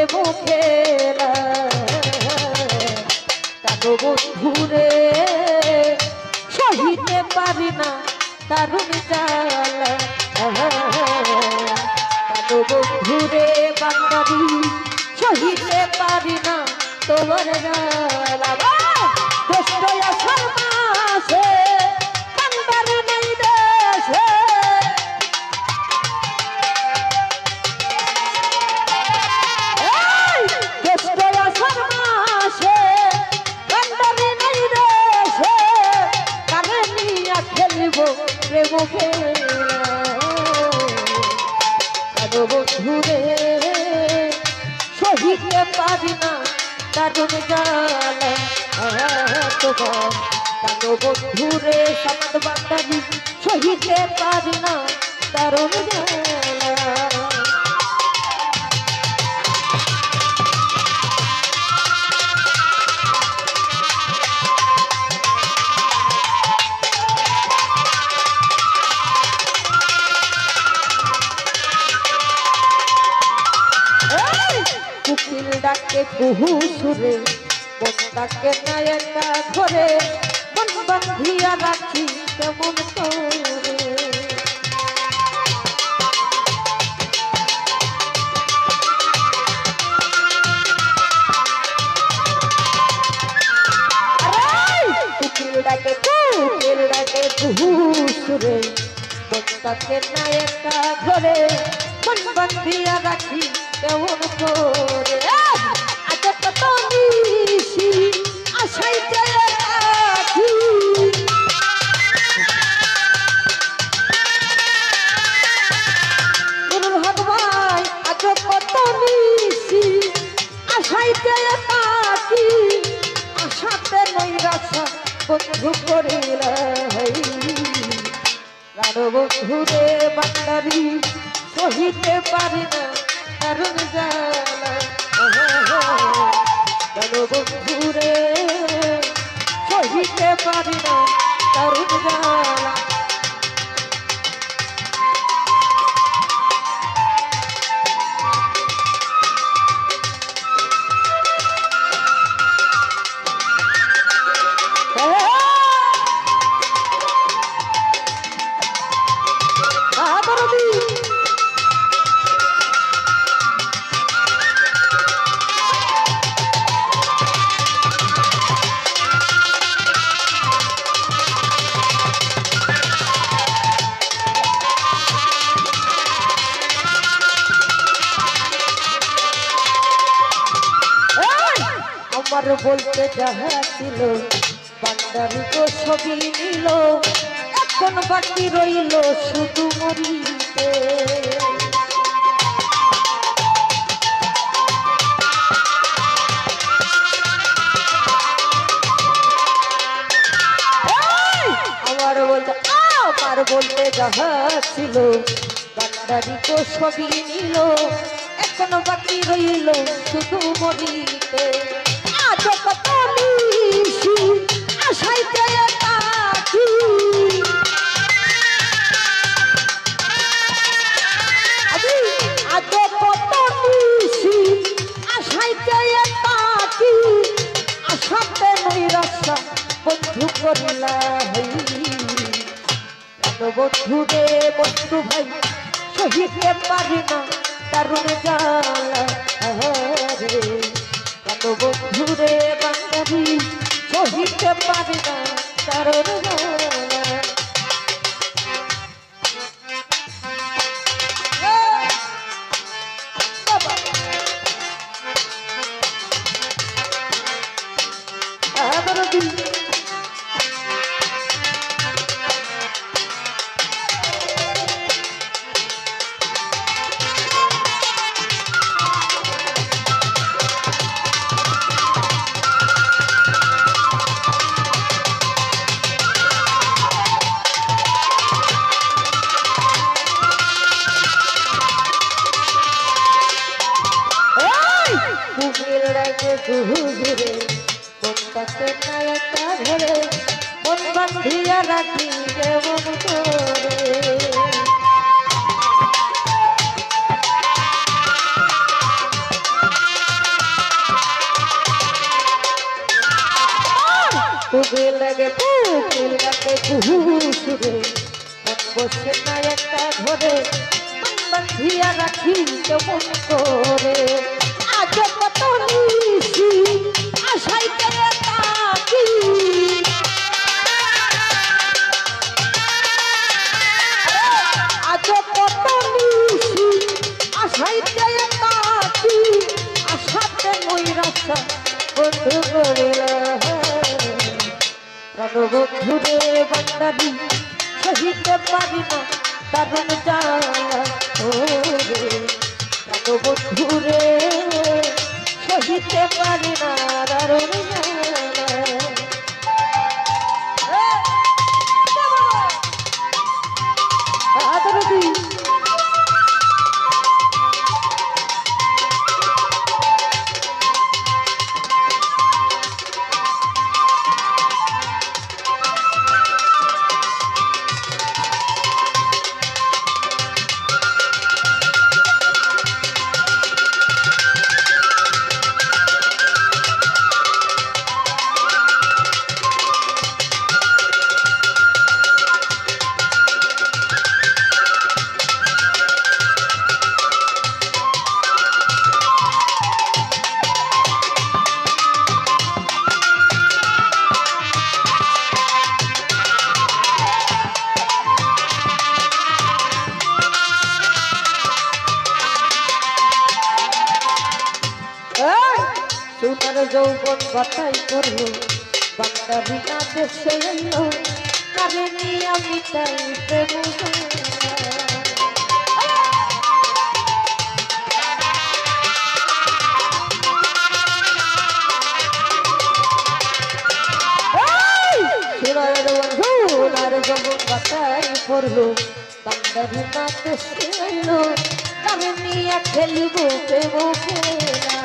প্রেম খেলা কানো বন্ধুরে সহিতে পারি না দারুণ জ্বালা কানো বন্ধুরে বাঙালি সহিতে পারি না তোমার জ্বালা কষ্ট আসার মাসে কান্দার নাই দেশে কষ্ট আসার মাসে কান্দার নাই দেশে কানে নিয়া খেলিব প্রেম খেলা কানো বন্ধুরে সহিতে পারি না দারুণ জ্বালা তোমার কানো বন্ধুরে সমাজ বাঙালি সহিতে পারি না দারুণ জ্বালা কুকিল ডাকে কুহু সুরে মন ডাকে না একা ঘরে মন বান্ধিয়া রাখি কেমন করে কুকিল ডাকে কুহু সুরে মন ডাকে না একা ঘরে মন বান্ধিয়া রাখি কেমন করে আজ কত নিশি আশাইতে রাখি গুরুর ভগবান আজ কত নিশি আশাইতে রাখি আশাতে নৈরাশা বন্ধু করিল কানো বন্ধুরে বান্দারি সহিতে পারি না দারুণ জ্বালা কানো বন্ধুরে সহিতে পারি না দারুণ জ্বালা আমার বলতে যাহা ছিল বান্দারি তো ছবি নিল এখন বাকি রইল শুধু মরিতে আমার বলতে যাহা ছিল বান্দারি তো ছবি নিল এখন বাকি রইল শুধু মরিতে আজ কত নিশি আশাইতে থাকি আজ কত নিশি আশাইতে থাকি আশাতে নৈরাশা বন্ধু করিলা কানো বন্ধুরে বন্ধু ভাই সহিতে পারি না দারুণ জ্বালা কানো বন্ধুরে বাঙালি সহিতে পারি না দারুণ জ্বালা ঘুরে কোনটাকে নায়কা ধরে মন বান্ধিয়া রাখি কেমন করে কোকিল ডাকে কুহু সুরে মন বসে না একটা ঘরে মন বাঁধিয়া রাখি কেমন করে আজ কত নিশি আশাইতে থাকি আজ কত নিশি আশাইতে থাকি আশাতে নৈরাশা বন্ধু করিলা বন্ধুরে বান্দারি সহিতে পারি না দারুণ জ্বালা ওরে বন্ধুরে সহিতে পারি না দারুণ জ্বালা সোনার যৌবন বাতাই করলো বান্দারি না দেশে এলো কারে নিয়ে আমি তাই প্রেম সোনার যৌবন বাতাই করলো বান্দারি না দেশে এলো কারে নিয়ে খেলবো প্রেম খেলা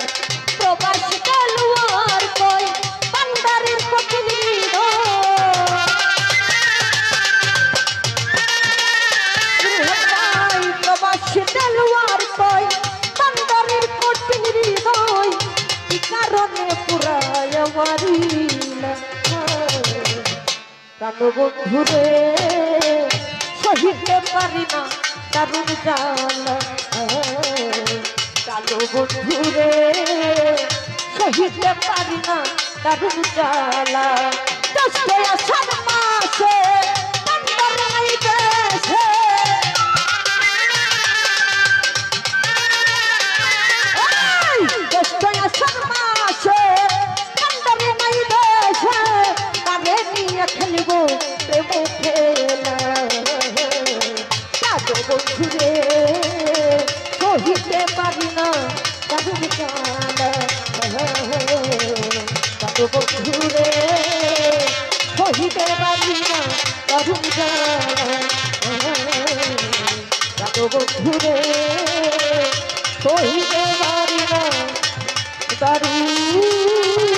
প্রবাস কালুয়ার কই বান্দারের কঠিন হৃদয় প্রবাস কালুয়ার কই বান্দারের কঠিন হৃদয় কি কারণে পুরায় মারিলা প্রাণ বন্ধুরে সহিতে পারি না দারুণ জ্বালা কালো বন্ধুরে সহিতে পারি না দারুণ জ্বালা জ্যৈষ্ঠ আষাঢ় মাসে বান্দার দেশে জ্যৈষ্ঠ আষাঢ় মাসে বান্দার দেশে কারে নিয়ে খেলব প্রেম খেলা কালো বন্ধুরে সহিতে পারি না দারুণ জ্বালা কালো বন্ধুরে সহিতে পারি না দারুণ জ্বালা কালো বন্ধুরে সহিতে পারি না দারুণ